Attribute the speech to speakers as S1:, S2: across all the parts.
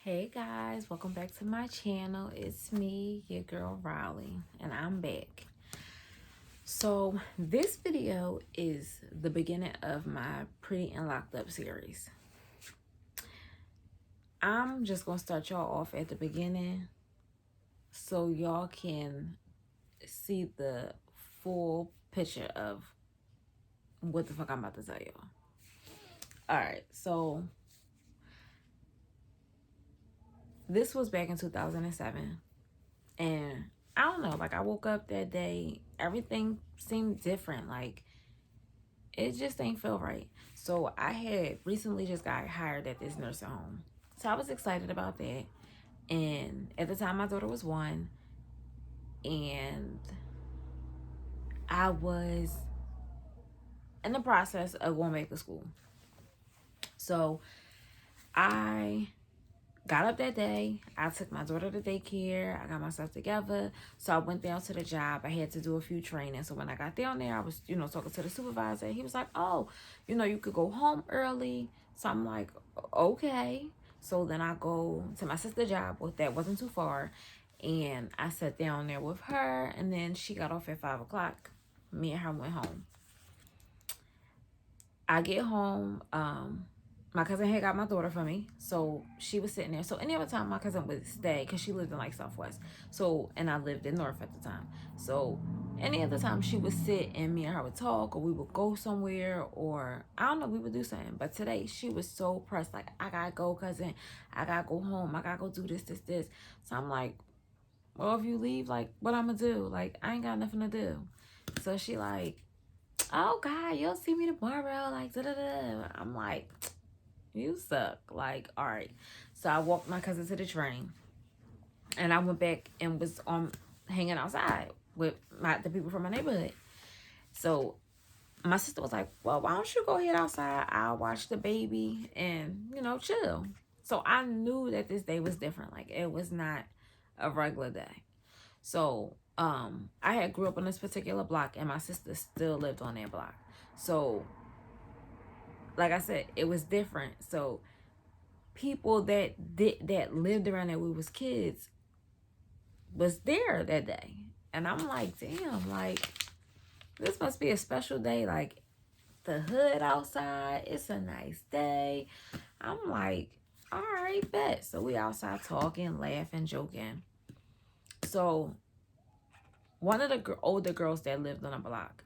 S1: Hey guys, welcome back to my channel. It's me, your girl Riley, and I'm back. So this video is the beginning of my Pretty and Locked Up series. I'm just gonna start y'all off at the beginning so y'all can see the full picture of what the fuck I'm about to tell y'all. Alright, so this was back in 2007, and I don't know, like I woke up that day, everything seemed different. Like it just ain't feel right. So I had recently just got hired at this nursing home. So I was excited about that. And at the time my daughter was 1, and I was in the process of going back to school. So I got up that day. I took my daughter to daycare. I got myself together. So I went down to the job. I had to do a few trainings. So when I got down there, I was, talking to the supervisor. He was like, oh, you could go home early. So I'm like, okay. So then I go to my sister's job. Well, that wasn't too far. And I sat down there with her. And then she got off at 5 o'clock. Me and her went home. I get home. My cousin had got my daughter for me, so she was sitting there. So any other time my cousin would stay, because she lived in like Southwest, so, and I lived in North at the time. So any other time she would sit and me and her would talk, or we would go somewhere, or I don't know, we would do something. But today she was so pressed, like, I gotta go, cousin, I gotta go home, I gotta go do this. So I'm like, well, if you leave, like, what I'm gonna do? Like, I ain't got nothing to do. So she like, oh God, you'll see me tomorrow, like da-da-da. I'm like, you suck. Like, all right. So I walked my cousin to the train, and I went back and was hanging outside with the people from my neighborhood. So my sister was like, well, why don't you go head outside? I'll watch the baby and, chill. So I knew that this day was different. Like, it was not a regular day. So I had grew up on this particular block, and my sister still lived on that block. So like I said, it was different. So people that lived around there, we was kids, was there that day. And I'm like, damn, like, this must be a special day. Like, the hood outside, it's a nice day. I'm like, all right, bet. So we outside talking, laughing, joking. So one of the older girls that lived on the block,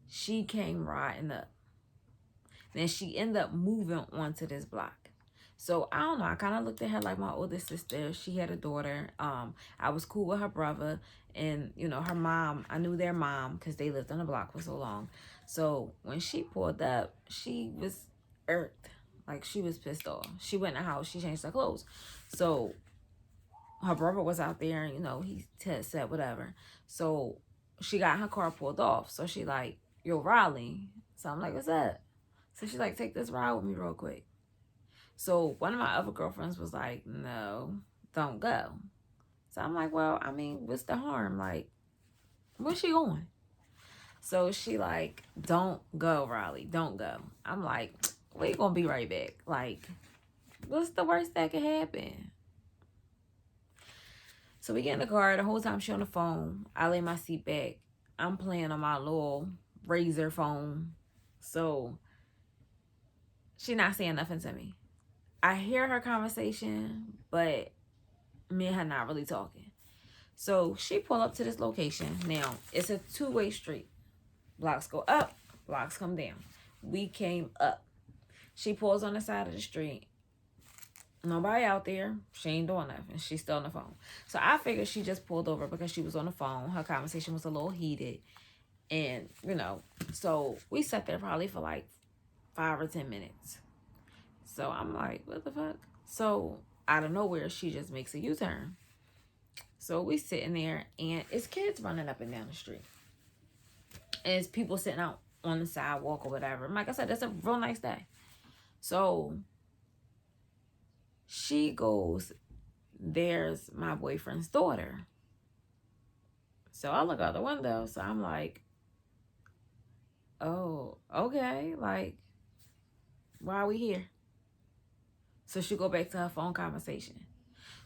S1: she came riding up. Then she ended up moving onto this block. So I don't know. I kind of looked at her like my older sister. She had a daughter. I was cool with her brother, and her mom. I knew their mom because they lived on the block for so long. So when she pulled up, she was irked, like she was pissed off. She went in the house. She changed her clothes. So her brother was out there, and he said whatever. So she got her car pulled off. So she like, yo, Riley. So I'm like, what's up? So she like, take this ride with me real quick. So one of my other girlfriends was like, no, don't go. So I'm like, well, I mean, what's the harm? Like, where's she going? So she like, don't go, Riley, don't go. I'm like, we gonna be right back. Like, what's the worst that could happen? So we get in the car. The whole time she on the phone. I lay my seat back. I'm playing on my little Razor phone. So she not saying nothing to me. I hear her conversation, but me and her not really talking. So she pulled up to this location. Now, it's a two-way street. Blocks go up, blocks come down. We came up. She pulls on the side of the street. Nobody out there. She ain't doing nothing. She's still on the phone. So I figured she just pulled over because she was on the phone. Her conversation was a little heated. And, so we sat there probably for like 5 or 10 minutes. So I'm like, what the fuck? So out of nowhere, she just makes a U-turn. So we sitting there, and it's kids running up and down the street. And it's people sitting out on the sidewalk or whatever. And like I said, it's a real nice day. So she goes, there's my boyfriend's daughter. So I look out the window. So I'm like, oh, okay. Like, why are we here? So she go back to her phone conversation.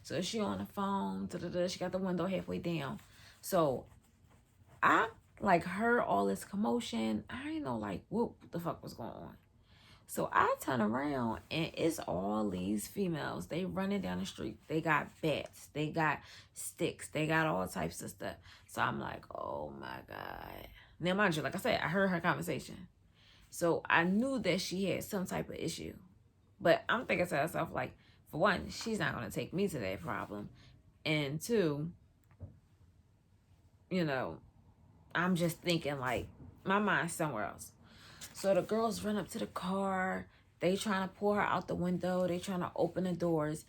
S1: So she on the phone, she got the window halfway down. So I like heard all this commotion. I didn't know like what the fuck was going on. So I turn around and it's all these females. They running down the street. They got bats. They got sticks. They got all types of stuff. So I'm like, oh my God. Now, mind you, like I said, I heard her conversation. So I knew that she had some type of issue. But I'm thinking to myself, like, for one, she's not going to take me to that problem. And two, you know, I'm just thinking, like, my mind's somewhere else. So the girls run up to the car. They trying to pull her out the window. They trying to open the doors.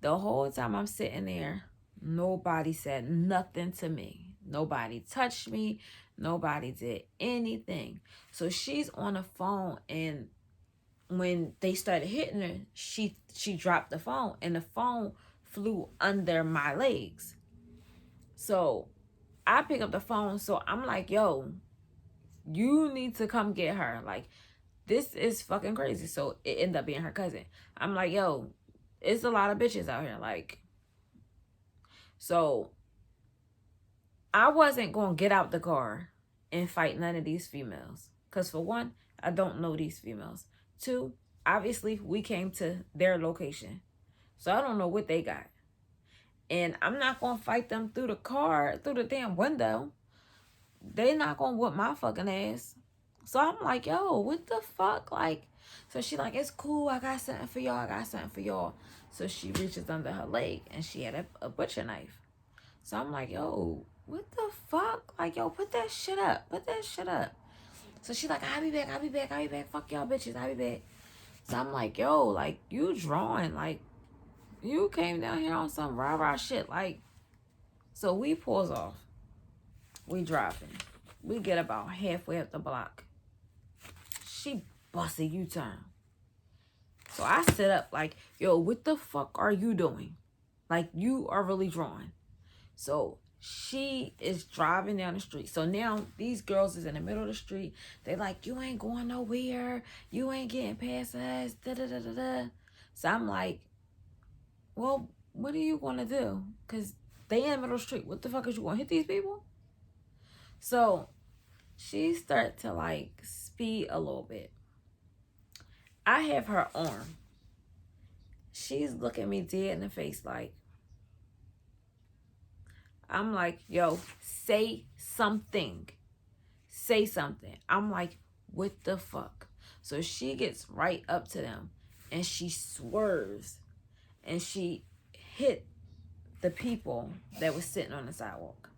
S1: The whole time I'm sitting there, nobody said nothing to me. Nobody touched me. Nobody did anything. So she's on the phone, and when they started hitting her, she dropped the phone, and the phone flew under my legs. So I pick up the phone. So I'm like, yo, you need to come get her. Like, this is fucking crazy. So it ended up being her cousin. I'm like, yo, it's a lot of bitches out here. Like, so I wasn't going to get out the car and fight none of these females. Because for one, I don't know these females. Two, obviously, we came to their location. So I don't know what they got. And I'm not going to fight them through the car, through the damn window. They not going to whoop my fucking ass. So I'm like, yo, what the fuck? Like, so she like, it's cool. I got something for y'all. I got something for y'all. So she reaches under her leg and she had a butcher knife. So I'm like, yo, what the fuck? Like, yo, put that shit up. Put that shit up. So she like, I'll be back. I'll be back. I'll be back. Fuck y'all bitches. I'll be back. So I'm like, yo, like, you drawing. Like, you came down here on some rah-rah shit. Like, so we pulls off. We driving. We get about halfway up the block. She busts a U-turn. So I sit up like, yo, what the fuck are you doing? Like, you are really drawing. So she is driving down the street. So now these girls is in the middle of the street. They like, you ain't going nowhere. You ain't getting past us. Da, da, da, da, da. So I'm like, well, what are you going to do? Because they in the middle of the street. What the fuck is you going to hit these people? So she start to like speed a little bit. I have her arm. She's looking me dead in the face like, I'm like, yo, say something. Say something. I'm like, what the fuck? So she gets right up to them and she swerves and she hit the people that was sitting on the sidewalk.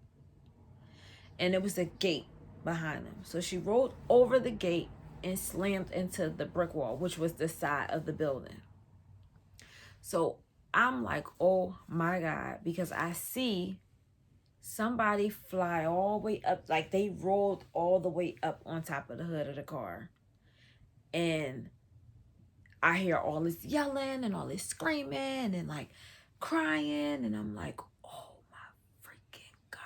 S1: And there was a gate behind them. So she rolled over the gate and slammed into the brick wall, which was the side of the building. So I'm like, oh my God, because I see somebody fly all the way up, like they rolled all the way up on top of the hood of the car. And I hear all this yelling and all this screaming and like crying. And I'm like, oh my freaking God.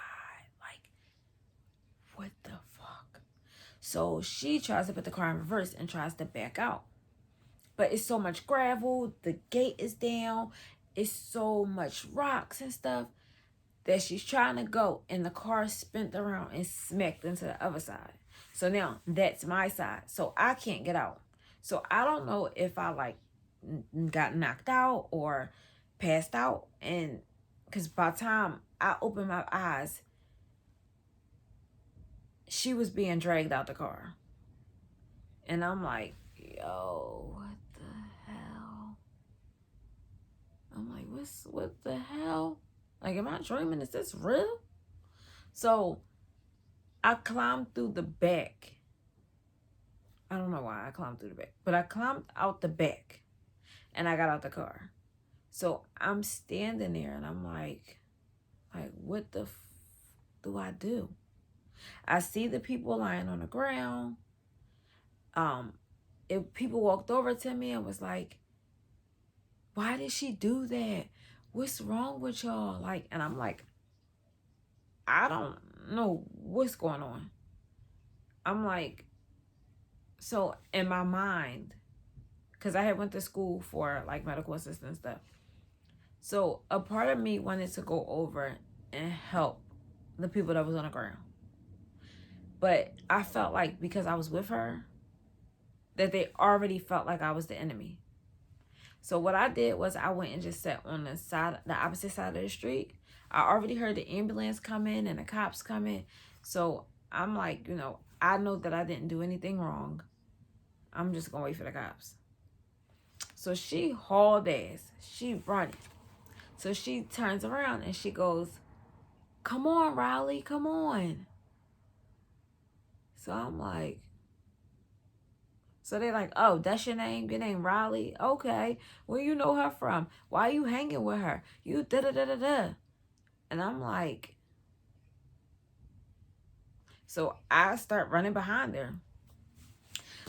S1: Like, what the fuck? So she tries to put the car in reverse and tries to back out. But it's so much gravel. The gate is down. It's so much rocks and stuff that she's trying to go, and the car spent around and smacked into the other side. So now that's my side. So I can't get out. So I don't know if I like got knocked out or passed out. And because by the time I opened my eyes, she was being dragged out the car. And I'm like, yo, what the hell? I'm like, what the hell? Like, am I dreaming? Is this real? So I climbed through the back. I don't know why I climbed through the back, but I climbed out the back and I got out the car. So I'm standing there and I'm like, what the do I do? I see the people lying on the ground. If people walked over to me and was like, why did she do that? What's wrong with y'all? Like, and I'm like, I don't know what's going on. I'm like, so in my mind, because I had went to school for like medical assistant stuff. So a part of me wanted to go over and help the people that was on the ground. But I felt like because I was with her, that they already felt like I was the enemy. So what I did was I went and just sat on the opposite side of the street. I already heard the ambulance coming and the cops coming. So I'm like, I know that I didn't do anything wrong. I'm just gonna wait for the cops. So she hauled ass. She running. So she turns around and she goes, "Come on, Riley, come on." So I'm like, so they're like, "Oh, that's your name? Your name Riley? Okay. Where you know her from? Why are you hanging with her? You da da da da da." And I'm like, so I start running behind her.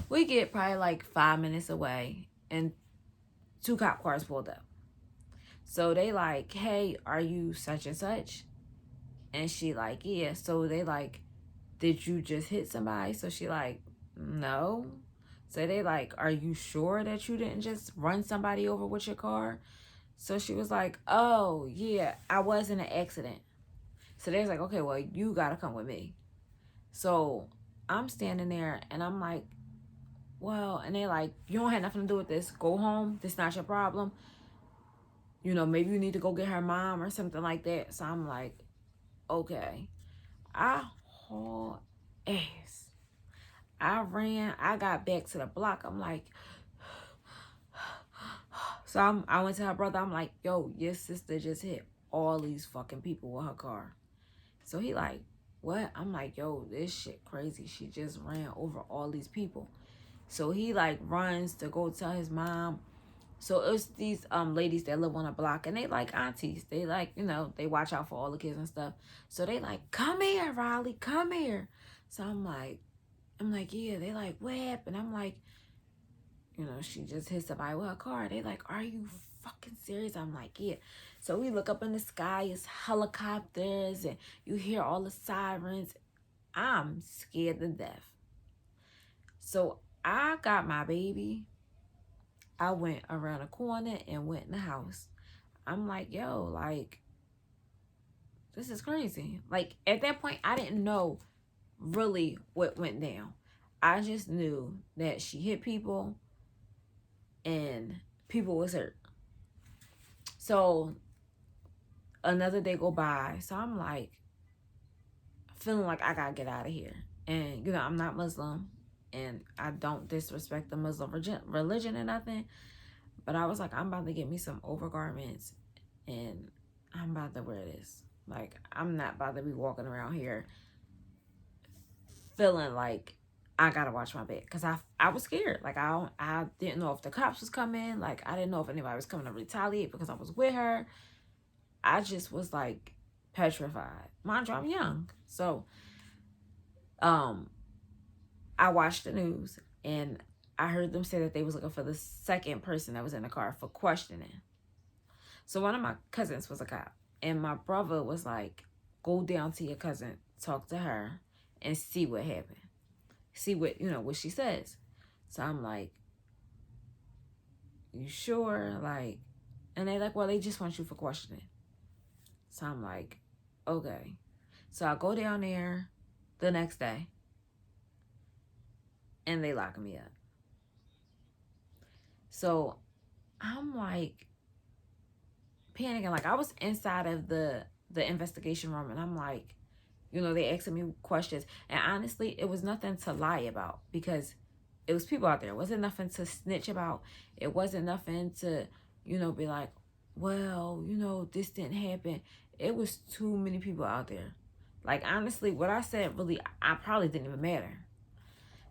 S1: We get probably like 5 minutes away and 2 cop cars pulled up. So they like, "Hey, are you such and such?" And she like, "Yeah." So they like, "Did you just hit somebody?" So she like, "No." So they like, "Are you sure that you didn't just run somebody over with your car?" So she was like, "Oh, yeah, I was in an accident." So they're like, "Okay, well, you got to come with me." So I'm standing there and I'm like, "Well," and they're like, "You don't have nothing to do with this. Go home. This not your problem. Maybe you need to go get her mom or something like that." So I'm like, "Okay." I haul ass. I ran. I got back to the block. I'm like, so I went to her brother. I'm like, "Yo, your sister just hit all these fucking people with her car." So he like, "What?" I'm like, "Yo, this shit crazy. She just ran over all these people." So he like runs to go tell his mom. So it's these ladies that live on a block and they like aunties. They like, they watch out for all the kids and stuff. So they like, "Come here, Riley, come here." So I'm like, "Yeah." They like, "What happened?" I'm like, she just hit somebody with her car. They like, "Are you fucking serious?" I'm like, "Yeah." So we look up in the sky, it's helicopters and you hear all the sirens. I'm scared to death. So I got my baby. I went around the corner and went in the house. I'm like, "Yo, like, this is crazy." Like, at that point, I didn't know really what went down. I just knew that she hit people and people was hurt. So another day go by. So I'm like, feeling like I gotta get out of here. And, I'm not Muslim and I don't disrespect the Muslim religion or nothing. But I was like, I'm about to get me some overgarments and I'm about to wear this. Like, I'm not about to be walking around here feeling like I gotta watch my back. Because I was scared. Like, I didn't know if the cops was coming. Like, I didn't know if anybody was coming to retaliate because I was with her. I just was like petrified. Mind you, I'm young. So, I watched the news and I heard them say that they was looking for the second person that was in the car for questioning. So one of my cousins was a cop and my brother was like, "Go down to your cousin, talk to her and see what happened. See what she says." So I'm like, "You sure?" Like, and they like, "Well, they just want you for questioning." So I'm like, "Okay." So I go down there the next day and they lock me up. So I'm like panicking. Like, I was inside of the investigation room and I'm like, they asking me questions. And honestly, it was nothing to lie about because it was people out there. It wasn't nothing to snitch about. It wasn't nothing to, be like, "Well, this didn't happen." It was too many people out there. Like, honestly, what I said really, I probably didn't even matter.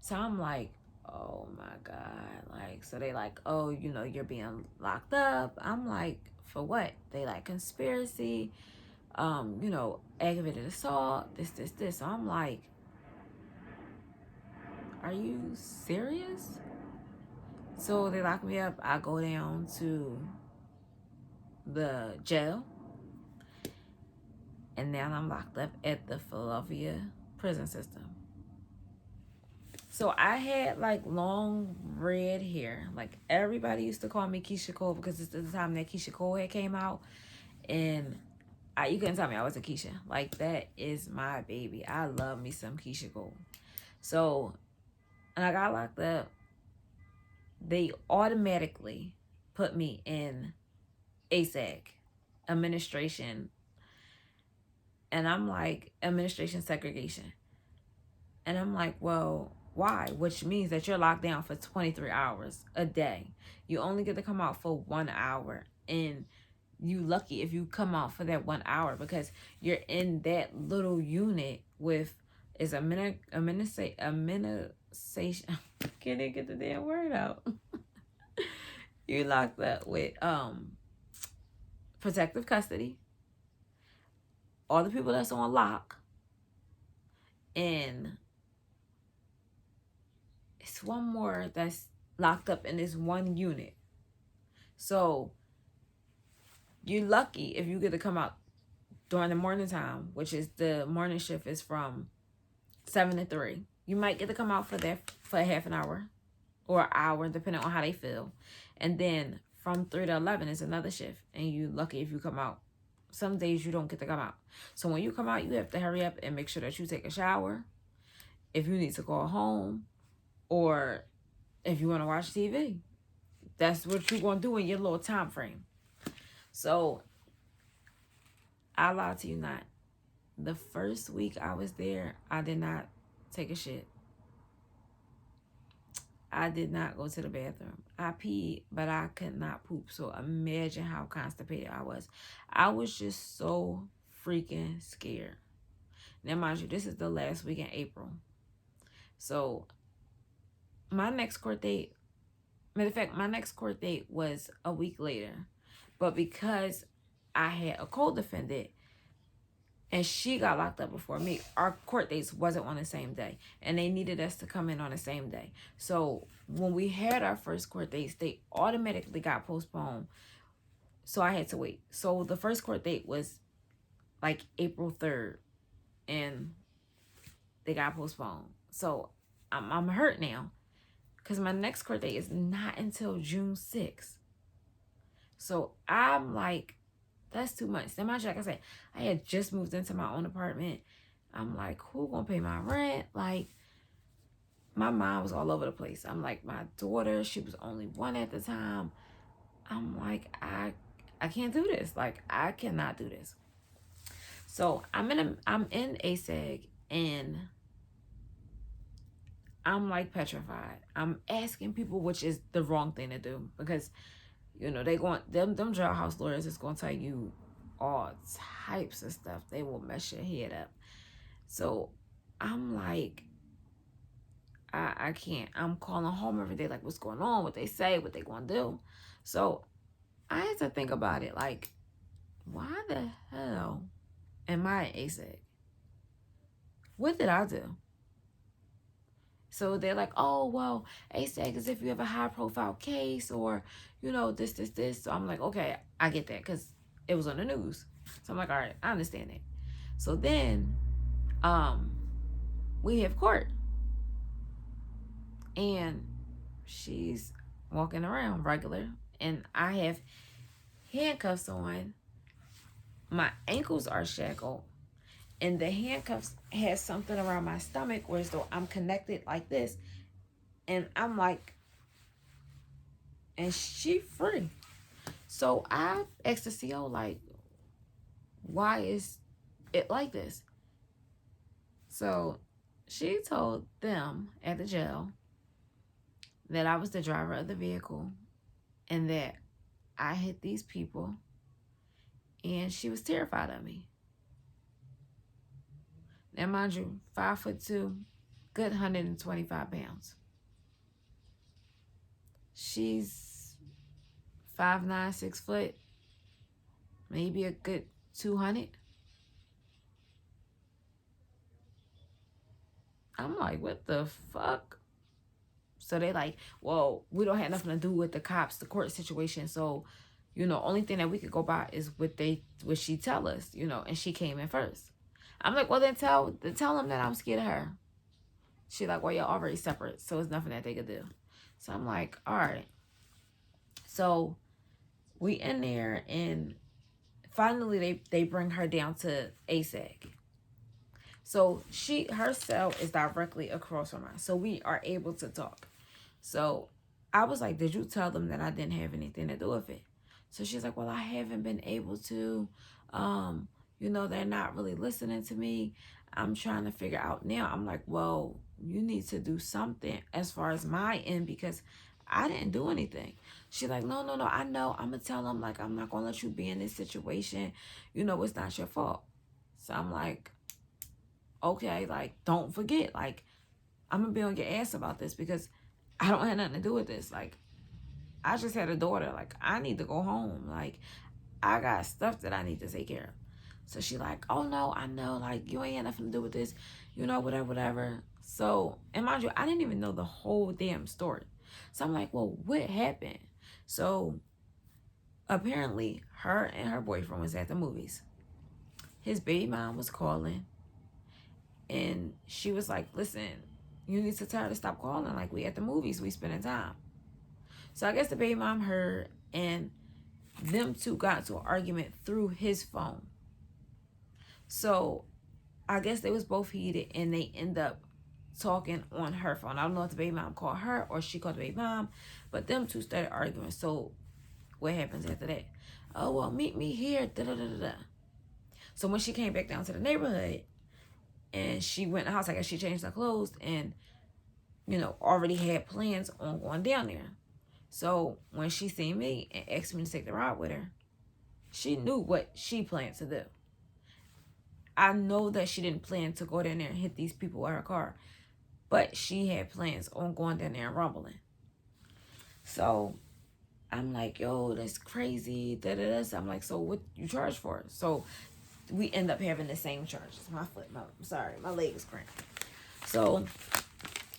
S1: So I'm like, "Oh my God." Like, so they like, "Oh, you're being locked up." I'm like, "For what?" They like, "Conspiracy, aggravated assault, this." So I'm like, "Are you serious?" So they lock me up. I go down to the jail. And now I'm locked up at the Philadelphia prison system. So I had like long red hair. Like everybody used to call me Keisha Cole because it's the time that Keisha Cole had came out. And you couldn't tell me I was a Keisha. Like that is my baby. I love me some Keisha Cole. So and I got locked up. They automatically put me in ASAG, administration. And I'm like, administration segregation. And I'm like, well, why? Which means that you're locked down for 23 hours a day. You only get to come out for 1 hour. And you lucky if you come out for that 1 hour because you're in that little unit with is a ministration. Can't even get the damn word out. You locked up with protective custody, all the people that's on lock, and it's one more that's locked up in this one unit. So you're lucky if you get to come out during the morning time, which is the morning shift is from 7 to 3. You might get to come out for that for half an hour or an hour, depending on how they feel. And then from 3 to 11 is another shift. And you lucky if you come out. Some days you don't get to come out. So when you come out, you have to hurry up and make sure that you take a shower. If you need to go home or if you want to watch TV. That's what you're going to do in your little time frame. So I lie to you not. The first week I was there, I did not take a shit. I did not go to the bathroom. I peed, but I could not poop. So imagine how constipated I was. I was just so freaking scared. Now, mind you, this is the last week in April. So my next court date, matter of fact, my next court date was a week later. But because I had a co-defendant, and she got locked up before me, our court dates wasn't on the same day. And they needed us to come in on the same day. So when we had our first court dates, they automatically got postponed. So I had to wait. So the first court date was like April 3rd. And they got postponed. So I'm hurt now. Because my next court date is not until June 6th. So I'm like, that's too much. Then mind you, like I said, I had just moved into my own apartment. I'm like, who gonna pay my rent? Like, my mind was all over the place. I'm like, my daughter, she was only 1 at the time. I'm like, I can't do this. Like, I cannot do this. So I'm in ASAG and I'm like petrified. I'm asking people, which is the wrong thing to do because you know, they going them jailhouse lawyers is gonna tell you all types of stuff. They will mess your head up. So I'm like, I can't. I'm calling home every day, like what's going on, what they say, what they gonna do. So I had to think about it, like, why the hell am I ASAG? What did I do? So they're like, oh, well, ASAG is if you have a high profile case or, you know, this. So I'm like, okay, I get that because it was on the news. So I'm like, all right, I understand it. So then we have court. And she's walking around regular. And I have handcuffs on. My ankles are shackled. And the handcuffs has something around my stomach where as though I'm connected like this. And I'm like, and she free. So I asked the CO, like, why is it like this? So she told them at the jail that I was the driver of the vehicle and that I hit these people and she was terrified of me. Now, mind you, 5'2", good 125 pounds. She's 5'9", 6 foot, maybe a good 200. I'm like, what the fuck? So they like, well, we don't have nothing to do with the cops, the court situation. So, you know, only thing that we could go by is what she tell us, you know, and she came in first. I'm like, well, then tell them that I'm scared of her. She like, well, you're already separate, so it's nothing that they could do. So I'm like, all right. So we in there, and finally they bring her down to ASAG. So her cell is directly across from mine, so we are able to talk. So I was like, did you tell them that I didn't have anything to do with it? So she's like, well, I haven't been able to. They're not really listening to me. I'm trying to figure out now. I'm like, well, you need to do something as far as my end, because I didn't do anything. She's like, no, I know. I'm going to tell them, like, I'm not going to let you be in this situation. It's not your fault. So I'm like, okay, like, don't forget, like, I'm going to be on your ass about this, because I don't have nothing to do with this. Like, I just had a daughter. Like, I need to go home. Like, I got stuff that I need to take care of. So she like, oh no, I know, like, you ain't had nothing to do with this, whatever. So, and mind you, I didn't even know the whole damn story. So I'm like, well, what happened? So apparently her and her boyfriend was at the movies. His baby mom was calling, and she was like, listen, you need to tell her to stop calling. Like, we at the movies, we spending time. So I guess the baby mom heard, and them two got into an argument through his phone. So I guess they was both heated, and they end up talking on her phone. I don't know if the baby mom called her or she called the baby mom, but them two started arguing. So what happens after that? Oh, well, meet me here. Da-da-da-da-da. So when she came back down to the neighborhood, and she went in the house, I guess she changed her clothes and, already had plans on going down there. So when she seen me and asked me to take the ride with her, she knew what she planned to do. I know that she didn't plan to go down there and hit these people with her car, but she had plans on going down there and rumbling. So I'm like, yo, that's crazy. So I'm like, so what you charge for it? So we end up having the same charges. My leg is cramped. So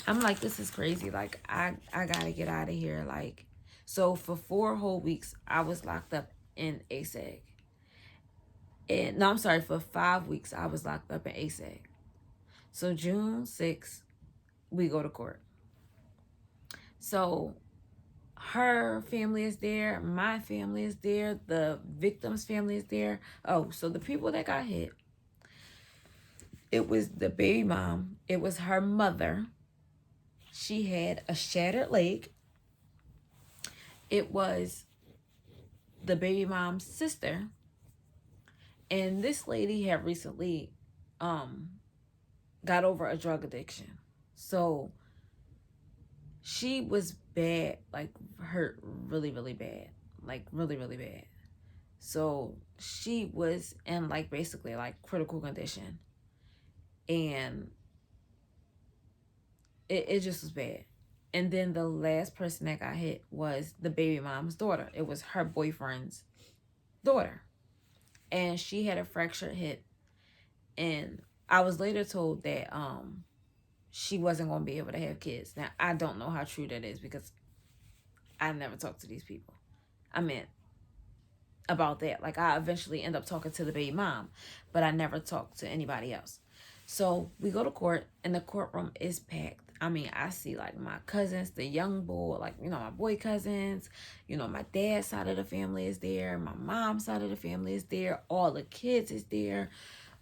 S1: I'm like, this is crazy. Like, I gotta get out of here. Like, so for 4 whole weeks, I was locked up in ASAG. For 5 weeks, I was locked up in ASAG. So June 6th, we go to court. So her family is there, my family is there, the victim's family is there. Oh, so the people that got hit, it was the baby mom, it was her mother. She had a shattered leg. It was the baby mom's sister. And this lady had recently got over a drug addiction. So she was bad, like hurt really, really bad. Like really, really bad. So she was in like basically like critical condition. And it just was bad. And then the last person that got hit was the baby mom's daughter. It was her boyfriend's daughter. And she had a fractured hip. And I was later told that she wasn't going to be able to have kids. Now, I don't know how true that is, because I never talked to these people. I meant about that. Like, I eventually end up talking to the baby mom, but I never talked to anybody else. So we go to court, and the courtroom is packed. I mean, I see like my cousins, the young boy, like, my boy cousins, my dad's side of the family is there. My mom's side of the family is there. All the kids is there.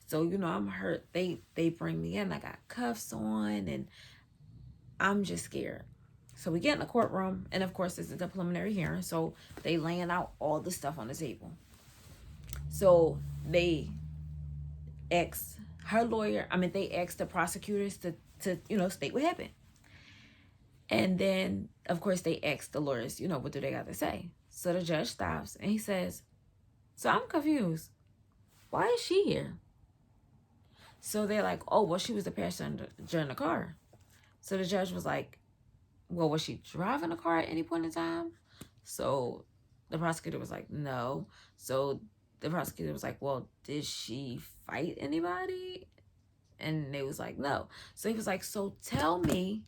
S1: So, I'm hurt. They bring me in. I got cuffs on, and I'm just scared. So we get in the courtroom, and of course, this is a preliminary hearing. So they laying out all the stuff on the table. So they asked her lawyer, they asked the prosecutors to state what happened. And then, of course, they asked the lawyers, what do they got to say? So the judge stops, and he says, so I'm confused. Why is she here? So they're like, oh, well, she was the passenger in the car. So the judge was like, well, was she driving the car at any point in time? So the prosecutor was like, no. So the prosecutor was like, well, did she fight anybody? And they was like, no. So he was like, so tell me,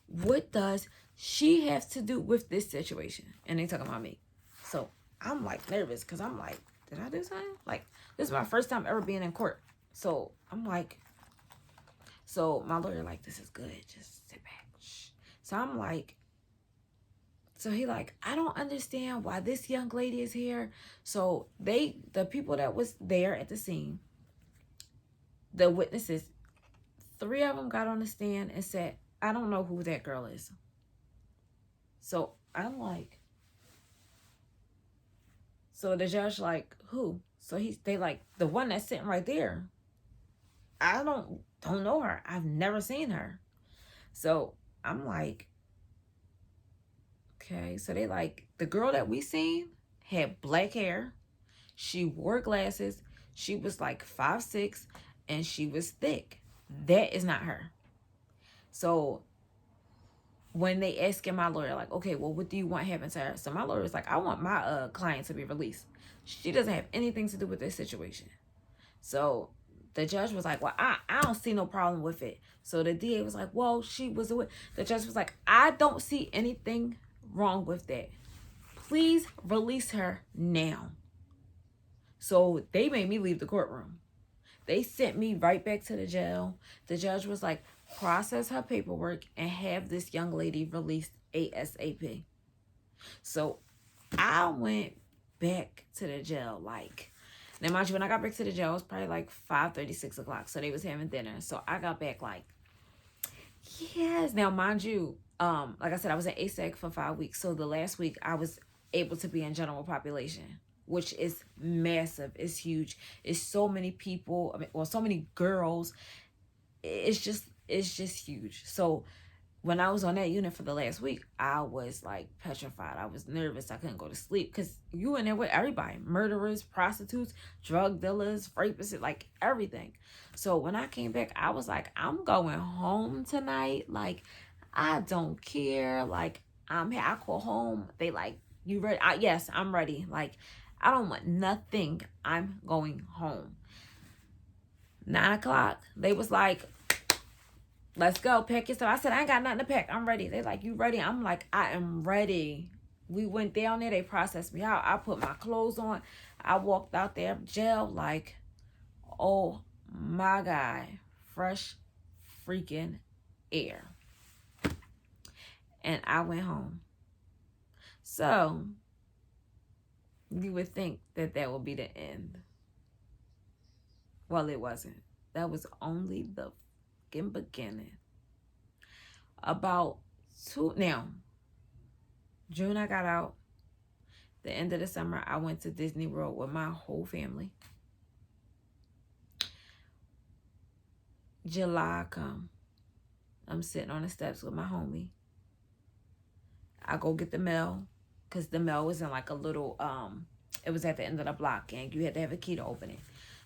S1: what does she have to do with this situation? And they talking about me. So I'm like nervous, because I'm like, did I do something? Like, this is my first time ever being in court. So I'm like, So my lawyer like, this is good. Just sit back. Shh. So I'm like, so he like, I don't understand why this young lady is here. So the people that was there at the scene, the witnesses, 3 of them got on the stand and said, I don't know who that girl is. So I'm like, so the judge like, who? So they like, the one that's sitting right there. I don't know her. I've never seen her. So I'm like, okay. So they like, the girl that we seen had black hair. She wore glasses. She was like 5'6", and she was thick. That is not her. So when they asking my lawyer, like, okay, well, what do you want happen to her? So my lawyer was like, I want my client to be released. She doesn't have anything to do with this situation. So the judge was like, well, I don't see no problem with it. So the DA was like, well, she was away. The judge was like, I don't see anything wrong with that. Please release her now. So they made me leave the courtroom. They sent me right back to the jail. The judge was like, process her paperwork and have this young lady released ASAP. So I went back to the jail like, now mind you, when I got back to the jail, it was probably like 5:30, 6 o'clock. So they was having dinner. So I got back like, yes. Now mind you, like I said, I was at ASAC for 5 weeks. So the last week I was able to be in general population, which is massive. It's huge. It's so many people. I mean, well, so many girls. It's just huge. So when I was on that unit for the last week, I was like petrified. I was nervous. I couldn't go to sleep because you in there with everybody. Murderers, prostitutes, drug dealers, rapists, like everything. So when I came back, I was like, I'm going home tonight. Like, I don't care. Like, I'm here. I call home. They like, you ready? Yes, I'm ready. Like, I don't want nothing. I'm going home. 9 o'clock, they was like, let's go, pack your stuff. I said, I ain't got nothing to pack. I'm ready. They like, you ready? I'm like, I am ready. We went down there. They processed me out. I put my clothes on. I walked out there, jail, like, oh my God, fresh freaking air. And I went home. So you would think that that would be the end. Well, it wasn't. That was only the beginning. About June I got out. The end of the summer I went to Disney World with my whole family. July come, I'm sitting on the steps with my homie. I go get the mail, because the mail was in like a little it was at the end of the block and you had to have a key to open it.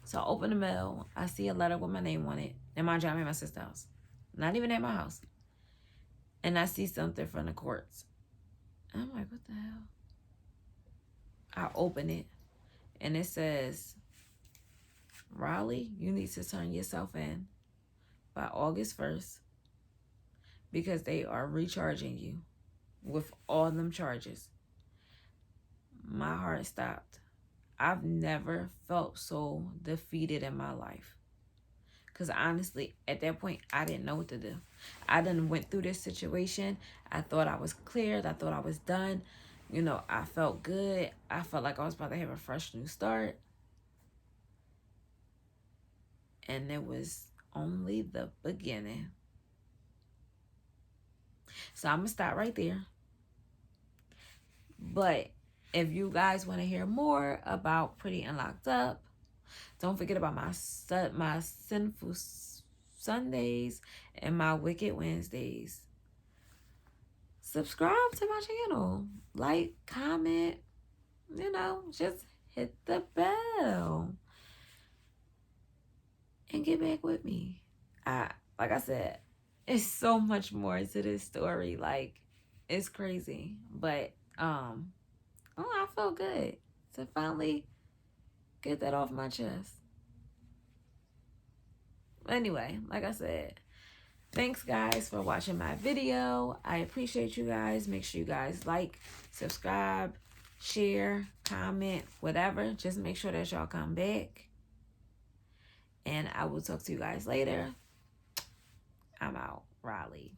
S1: So I open the mail. I see a letter with my name on it. And mind you, I'm at my sister's house. Not even at my house. And I see something from the courts. And I'm like, what the hell? I open it. And it says, Riley, you need to turn yourself in by August 1st. Because they are recharging you with all them charges. My heart stopped. I've never felt so defeated in my life. Because honestly, at that point, I didn't know what to do. I done went through this situation. I thought I was cleared. I thought I was done. You know, I felt good. I felt like I was about to have a fresh new start. And it was only the beginning. So I'm going to stop right there. But if you guys want to hear more about Pretty and Locked Up, don't forget about my Sinful Sundays and my Wicked Wednesdays. Subscribe to my channel. Like, comment, you know, just hit the bell. And get back with me. Like I said, it's so much more to this story. Like, it's crazy. But, I felt good to finally get that off my chest. Anyway, like I said, thanks guys for watching my video. I appreciate you guys. Make sure you guys like, subscribe, share, comment, whatever. Just make sure that y'all come back. And I will talk to you guys later. I'm out. Raleigh.